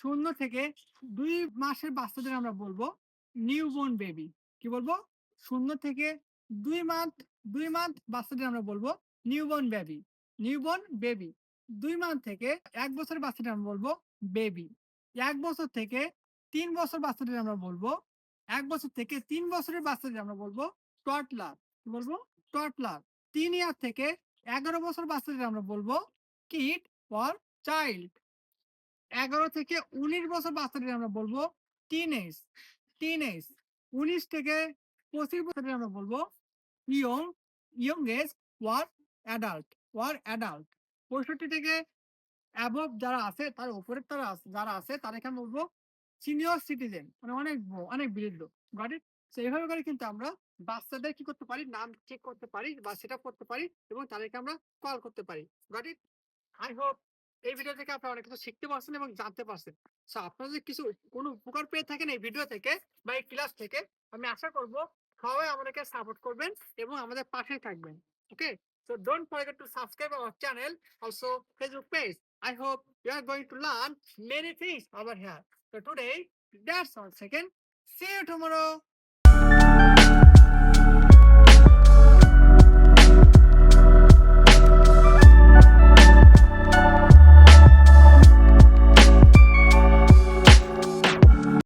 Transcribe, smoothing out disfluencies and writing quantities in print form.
শূন্য থেকে 2 মাসের বাচ্চাদের আমরা বলবো নিউবর্ন বেবি। কি বলবো? শূন্য থেকে 2 মান্থ 2 মান্থ বাচ্চাদের আমরা বলবো newborn baby. Newborn baby. 2 month থেকে 1 বছরের বাচ্চাদের আমরা বলবো বেবি। 1 বছর থেকে 3 বছর বাচ্চাদের আমরা বলবো 1 বছর থেকে 3 বছরের বাচ্চাদের আমরা বলবো টডলার। কি বলবো? টডলার। 3 ইয়ার থেকে 11 বছর বাচ্চাদের আমরা বলবো কিড অর চাইল্ড। 11 থেকে 19 বছর বাচ্চাদের আমরা বলবো টিনেজ, টিনেজ। 19 থেকে 25 বছরের আমরা বলবো young, young age or adult, or adult. 65 থেকে অ্যাবভ যারা আছে তার উপরের যারা আছে তাদেরকে আমরা বলবো সিনিয়র সিটিজেন, মানে অনেক বৃদ্ধ। Got it? সো এভাবে করে কিন্তু আমরা বাচ্চাদের কি করতে পারি, নাম চেক করতে পারি বা সেট আপ করতে পারি এবং তাদেরকে আমরা কল করতে পারি। Got it? আই হোপ এই ভিডিও থেকে আপনারা অনেক কিছু শিখতে পারছেন এবং জানতে পারছেন। সো আপনারা যদি কিছু কোনো উপকার পেয়ে থাকেন এই ভিডিও থেকে বা এই ক্লাস থেকে, আমি আশা করব সবাই আমাদেরকে সাপোর্ট করবেন এবং আমাদের পাশে থাকবেন। ওকে? So don't forget to subscribe our channel, also Facebook page. I hope you are going to learn many things over here. So today, that's all. Second, see you tomorrow.